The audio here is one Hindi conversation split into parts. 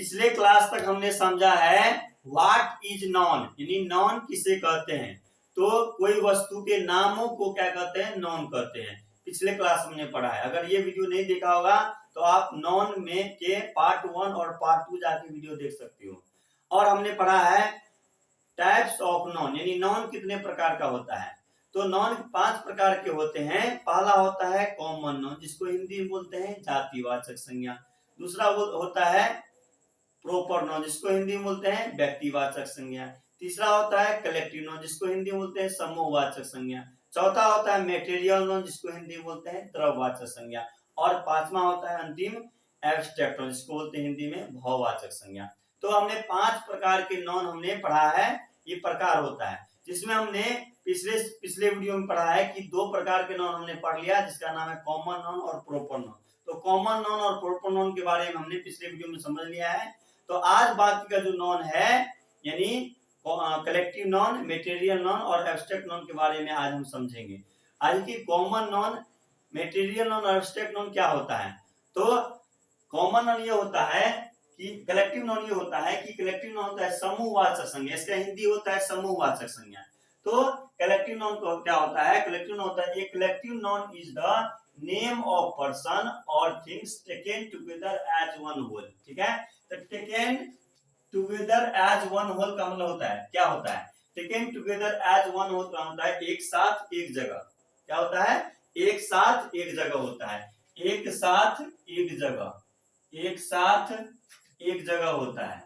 पिछले क्लास तक हमने समझा है व्हाट इज नॉन, यानी नॉन किसे कहते हैं। तो कोई वस्तु के नामों को क्या कहते हैं, नॉन कहते हैं। पिछले क्लास हमने पढ़ा है। अगर ये वीडियो नहीं देखा होगा तो आप नॉन में के पार्ट 1 और पार्ट 2 जाके वीडियो देख सकते हो। और हमने पढ़ा है टाइप्स ऑफ नॉन, यानी नॉन कितने प्रकार का होता है। तो नॉन 5 प्रकार के होते हैं। पहला होता है कॉमन नॉन, जिसको हिंदी में बोलते हैं जातिवाचक संज्ञा। दूसरा होता है प्रॉपर नॉन, जिसको हिंदी में बोलते हैं व्यक्तिवाचक संज्ञा। तीसरा होता है कलेक्टिव नॉन, जिसको हिंदी में बोलते हैं समूहवाचक संज्ञा। चौथा होता है मेटेरियल नॉन, जिसको हिंदी में बोलते हैं द्रववाचक संज्ञा। और पांचवा होता है अंतिम एब्स्ट्रैक्ट नॉन, जिसको बोलते हैं हिंदी में भाववाचक संज्ञा। तो हमने 5 प्रकार के नॉन हमने पढ़ा है। ये प्रकार होता है जिसमें हमने पिछले वीडियो में पढ़ा है कि 2 प्रकार के नॉन हमने पढ़ लिया, जिसका नाम है कॉमन नॉन और प्रॉपर नॉन। तो कॉमन नॉन और प्रॉपर नॉन के बारे में हमने पिछले वीडियो में समझ लिया है। तो आज बाकी का जो नॉन है, यानी कलेक्टिव नॉन, मेटेरियल नॉन और एब्स्ट्रैक्ट नॉन के बारे में आज हम समझेंगे। आज की कॉमन नॉन, मेटेरियल नॉन और एब्स्ट्रैक्ट नॉन क्या होता है। तो कॉमन नॉन ये होता है कि कलेक्टिव नॉन ये होता है कि कलेक्टिव नॉन होता है समूहवाचक संज्ञा। इसका हिंदी होता है समूहवाचक संज्ञा। तो कलेक्टिव नॉन को क्या होता है, कलेक्टिव नॉन होता है a collective noun is the name of person और things taken together as one whole. ठीक है, तो taken together as one whole का मतलब होता है, क्या होता है taken together as one whole का होता है एक साथ एक जगह। क्या होता है, एक साथ एक जगह होता है। एक साथ एक जगह, एक साथ एक जगह होता है।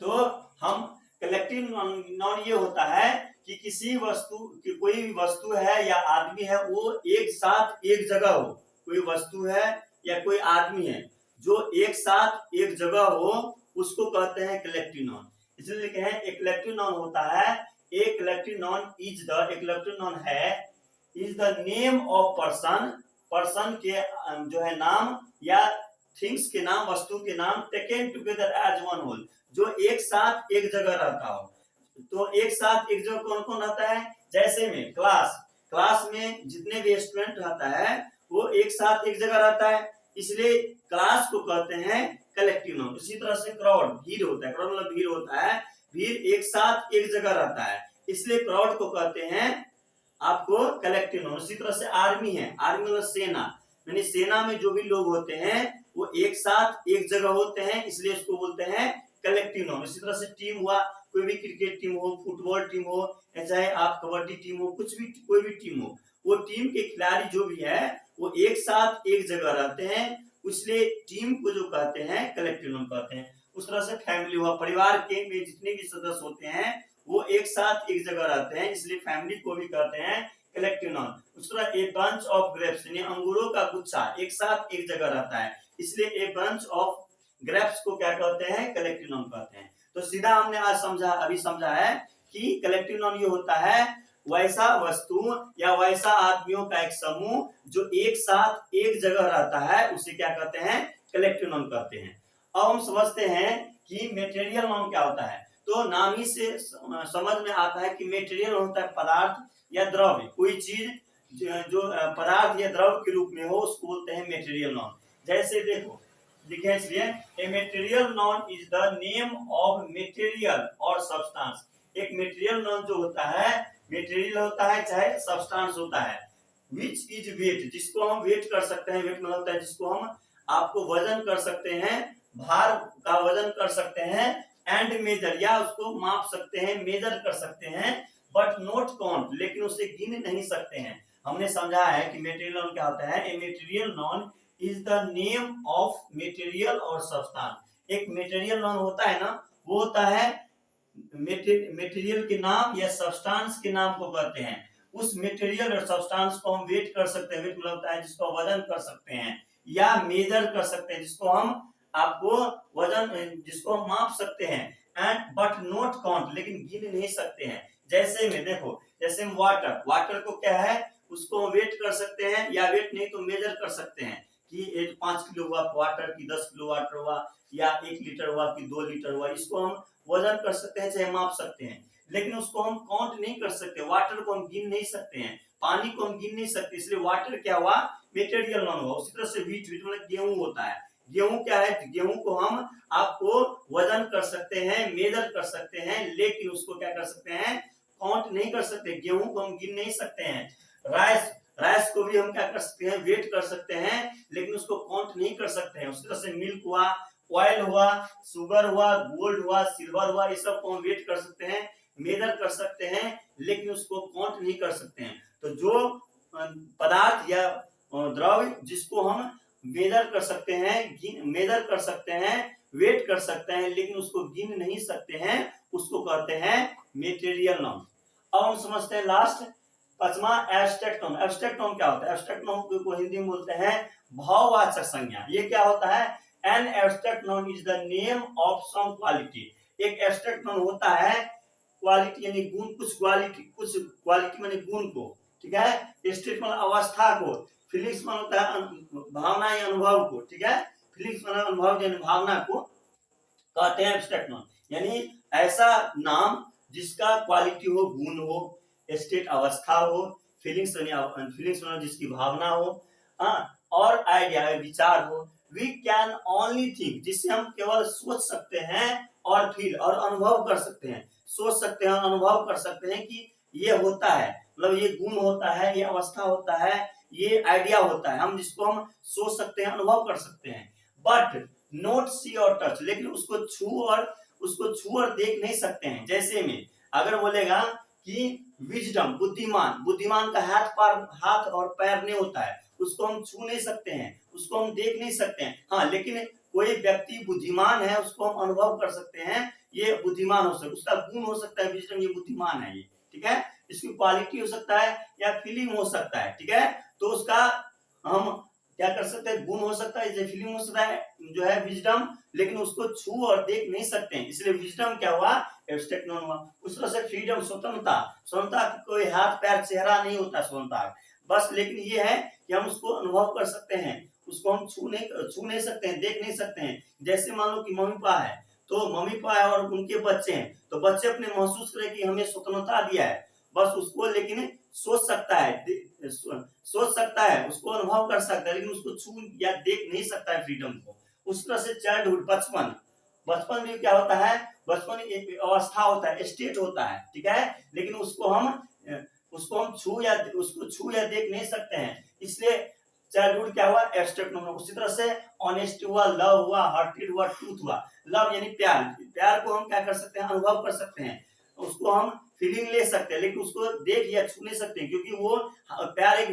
तो हम कलेक्टिव नॉन ये होता है कि किसी वस्तु की, कोई भी वस्तु है या आदमी है, वो एक साथ एक जगह हो। कोई वस्तु है या कोई आदमी है जो एक साथ एक जगह हो, उसको कहते हैं कलेक्टिव नॉन। इसलिए लिखे हैं एक कलेक्टिव नॉन होता है एक कलेक्टिव नॉन इज द, एक कलेक्टिव नॉन है is the name of person, person के जो है नाम या थिंग्स के नाम, वस्तु के नाम, taken together as one whole, जो एक साथ एक जगह रहता हो। तो एक साथ एक जगह कौन कौन रहता है, जैसे में क्लास में जितने भी स्टूडेंट रहता है वो एक साथ एक जगह रहता है, इसलिए क्लास को कहते हैं कलेक्टिव नॉन। इसी तरह से क्राउड, भीड़ होता है, क्राउड मतलब भीड़ होता है, भीड़ एक साथ एक जगह रहता है, इसलिए क्राउड को कहते हैं आपको कलेक्टिव नॉन। इसी तरह से आर्मी है, आर्मी मतलब सेना, यानी सेना में जो भी लोग होते हैं वो एक साथ एक जगह होते हैं, इसलिए उसको बोलते हैं कलेक्टिव नॉन। इसी तरह से टीम हुआ, कोई भी क्रिकेट टीम हो, फुटबॉल टीम हो, चाहे आप कबड्डी टीम हो, कुछ भी कोई भी टीम हो, वो टीम के खिलाड़ी जो भी है वो एक साथ एक जगह रहते हैं, इसलिए टीम को जो कहते हैं कलेक्टिव नॉन कहते हैं। उस तरह से फैमिली हुआ, परिवार के में जितने भी सदस्य होते हैं वो एक साथ एक जगह रहते हैं, इसलिए फैमिली को भी कहते हैं कलेक्टिव नॉन। उस तरह ए बंच ऑफ ग्रेप्स, यानी अंगूरों का गुच्छा एक साथ एक जगह रहता है, इसलिए ए बंच ऑफ ग्रेप्स को क्या कहते हैं, कलेक्टिव नॉन कहते हैं। तो सीधा हमने आज अभी समझा है कि कलेक्टिव नॉन ये होता है वैसा वस्तु या वैसा आदमियों का एक समूह जो एक साथ एक जगह रहता है, उसे क्या कहते हैं, कलेक्टिव नॉन कहते हैं। अब हम समझते हैं कि मेटेरियल नॉन क्या होता है। तो नाम ही से समझ में आता है कि मेटेरियल होता है पदार्थ या द्रव्य, कोई चीज जो पदार्थ या द्रव्य के रूप में हो, उसको बोलते हैं मेटेरियल नॉन। जैसे देखो लिखे इसलिए a material noun is the name of material और सब्सटेंस। एक मेटेरियल नॉन जो होता है, मेटेरियल होता है चाहे सब्सटेंस होता है, विच इज वेट, जिसको हम वेट कर सकते हैं, वेट मतलब होता है जिसको हम आपको वजन कर सकते हैं, भार का वजन कर सकते हैं, एंड मेजर या उसको माप सकते हैं, मेजर कर सकते हैं, बट नॉट काउंट, लेकिन उसे गिन नहीं सकते हैं। हमने समझा है कि मेटेरियल नॉन क्या होता है, a material noun is the name of material और सब्सटेंस। एक मेटेरियल नॉन होता है ना, वो होता है मेटेरियल के नाम या सब्सटेंस के नाम को कहते हैं। उस मेटेरियल और सब्सटेंस को हम वेट कर सकते हैं, वेट मतलब होता है जिसको वजन कर सकते हैं या मेजर कर सकते हैं, जिसको हम आपको वजन, जिसको हम माप सकते हैं, एंड बट नॉट काउंट, लेकिन गिन नहीं सकते हैं। जैसे में देखो, जैसे में वाटर को क्या है, उसको वेट कर सकते हैं या वेट नहीं तो मेजर कर सकते हैं कि 5 किलो हुआ वाटर की, 10 किलो वाटर हुआ, या 1 लीटर हुआ कि 2 लीटर हुआ, इसको हम वजन कर सकते हैं चाहे माप सकते हैं, लेकिन उसको हम काउंट नहीं कर सकते। वाटर को हम गिन नहीं सकते हैं, पानी को हम गिन नहीं सकते, इसलिए वाटर क्या हुआ, मेटेरियल नॉन हुआ। उसी तरह से व्हीट मतलब गेहूं होता है, गेहूं क्या है, गेहूं को हम आपको वजन कर सकते हैं, मेजर कर सकते हैं, लेकिन उसको क्या कर सकते हैं, काउंट नहीं कर सकते। गेहूं को हम गिन नहीं सकते हैं। राइस राइस को भी हम क्या कर सकते हैं, वेट कर सकते हैं, लेकिन उसको काउंट नहीं कर सकते हैं। उस तरह से मिल्क हुआ, ऑयल हुआ, शुगर हुआ, गोल्ड हुआ, सिल्वर हुआ, ये सब को हम वेट कर सकते हैं, मेजर कर सकते हैं, लेकिन उसको काउंट नहीं कर सकते हैं। तो जो पदार्थ या द्रव्य जिसको हम मेजर कर सकते हैं, मेजर कर सकते हैं, वेट कर सकते हैं, लेकिन उसको गिन नहीं सकते हैं, उसको कहते हैं मेटेरियल नाउन। अब हम समझते हैं लास्ट पांचवा एब्स्ट्रैक्ट नाउन। एब्स्ट्रैक्ट नाउन क्या होता है? एब्स्ट्रैक्ट नाउन को हिंदी में बोलते हैं भाववाचक संज्ञा। ये क्या होता है? An abstract noun is the name of some quality. एक एब्स्ट्रैक्ट नाउन होता है क्वालिटी यानी गुण, कुछ क्वालिटी माने गुण को, ठीक है। स्टेट माने अवस्था को, फीलिंग्स माने होता है भावना या अनुभव को, ठीक है। फीलिंग्स माने अनुभव यानी भावना को कहते हैं एब्स्ट्रैक्ट नाउन। यानी ऐसा नाम जिसका क्वालिटी हो, गुण हो, स्टेट अवस्था हो, फीलिंग्स माने जिसकी भावना हो, और आइडिया विचार हो। वी कैन ओनली थिंक, जिससे हम केवल सोच सकते हैं और फील और अनुभव कर सकते हैं। सोच सकते हैं और अनुभव कर सकते हैं कि ये होता है, मतलब ये गुण होता है, ये अवस्था होता है, ये आइडिया होता है, हम जिसको हम सोच सकते हैं, अनुभव कर सकते हैं। बट नॉट सी और टच, लेकिन उसको छू और देख नहीं सकते हैं। जैसे में अगर बोलेगा कि विजडम, बुद्धिमान का हाथ और पैर नहीं होता है, उसको हम छू नहीं सकते हैं, उसको हम देख नहीं सकते हैं। हाँ, लेकिन कोई व्यक्ति बुद्धिमान है, उसको हम अनुभव कर सकते हैं, ये बुद्धिमान हो सकता है, उसका गुण हो सकता है विजडम, ये बुद्धिमान है, ये ठीक है। इसकी क्वालिटी हो सकता है या फीलिंग हो सकता है, ठीक है। तो उसका हम क्या कर सकते हैं, गुण हो सकता है, जैसे फीलिंग हो सकता है जो है विजडम, लेकिन उसको छू और देख नहीं सकते हैं, इसलिए विजडम क्या हुआ, एब्स्ट्रैक्ट नाउन हुआ। उस तरह से फ्रीडम, स्वतंत्रता कोई हाथ पैर चेहरा नहीं होता स्वतंत्रता, बस लेकिन ये है कि हम उसको अनुभव कर सकते हैं, उसको हम छू नहीं सकते हैं, देख नहीं सकते हैं। जैसे मान लो कि मम्मी पापा है, तो मम्मी पापा है और उनके बच्चे हैं, तो बच्चे अपने महसूस करें कि हमें स्वतंत्रता दिया है, बस उसको, लेकिन सोच सकता है, उसको अनुभव कर सकता है, लेकिन उसको छू या देख नहीं सकता है फ्रीडम को। उस तरह से चाइल्डहुड, बचपन में क्या होता है, बचपन एक अवस्था होता है, स्टेट होता है, ठीक है, लेकिन उसको हम छू या देख नहीं सकते हैं, इसलिए चाइल्डहुड क्या हुआ, एब्स्ट्रैक्ट नाउन। उसी तरह से ऑनेस्ट हुआ, लव हुआ, हार्टेड हुआ, ट्रूथ हुआ। लव यानी प्यार को हम क्या कर सकते हैं, अनुभव कर सकते हैं, उसको हम फीलिंग ले सकते हैं, लेकिन उसको देख या छू नहीं सकते, क्योंकि वो प्यार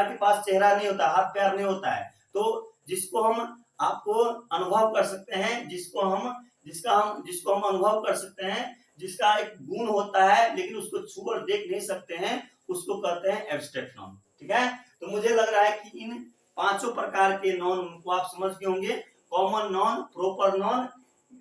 के पास चेहरा नहीं होता, हाथ पैर नहीं होता है। तो जिसको हम आपको अनुभव कर सकते हैं, जिसको हम अनुभव कर सकते हैं, जिसका एक गुण होता है, लेकिन उसको छू और देख नहीं सकते हैं, उसको कहते हैं एब्स्ट्रैक्ट नाउन, ठीक है। तो मुझे लग रहा है कि इन पांचों प्रकार के नाउन को आप समझ गए होंगे, common noun, proper noun,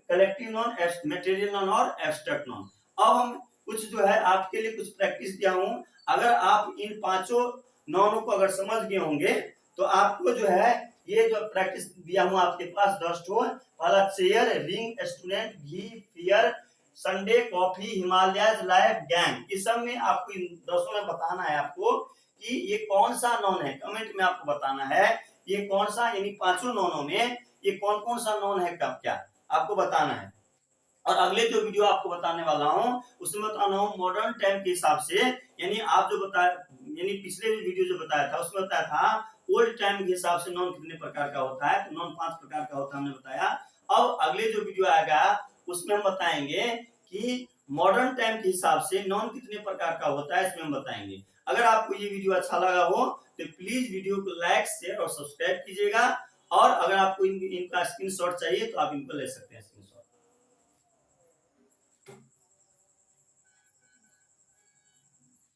collective noun, material noun और एब्स्ट्रैक्ट नाउन। अब हम कुछ जो है आपके लिए कुछ प्रैक्टिस दिया हूं, अगर आप इन पांचों नाउनों को अगर समझ गए होंगे, तो आपको जो है ये जो प्रैक्टिस दिया हूं आपके पास 10 ठो, पहला chair, ring, student, ghee, fear, Sunday, coffee, Himalayas, life, gang, इस सब में आपको इन 10 में बताना है आपको कि ये कौन सा नॉन है। कमेंट में आपको बताना है ये कौन सा, यानी पांचों नॉनों में ये कौन कौन सा नॉन है, कब क्या आपको बताना है। और अगले जो वीडियो आपको बताने वाला हूं उसमें बताना हूं मॉडर्न टाइम के हिसाब से, यानी आप जो बताया, यानी पिछले वीडियो जो बताया था उसमें बताया था ओल्ड टाइम के हिसाब से नॉन कितने प्रकार का होता है, तो नॉन 5 प्रकार का होता है हमने बताया। अब अगले जो वीडियो आएगा उसमें हम बताएंगे कि मॉडर्न टाइम के हिसाब से नॉन कितने प्रकार का होता है, इसमें हम बताएंगे। अगर आपको ये वीडियो अच्छा लगा हो तो प्लीज वीडियो को लाइक, शेयर और सब्सक्राइब कीजिएगा, और अगर आपको इनका स्क्रीनशॉट चाहिए तो आप इनको ले सकते हैं।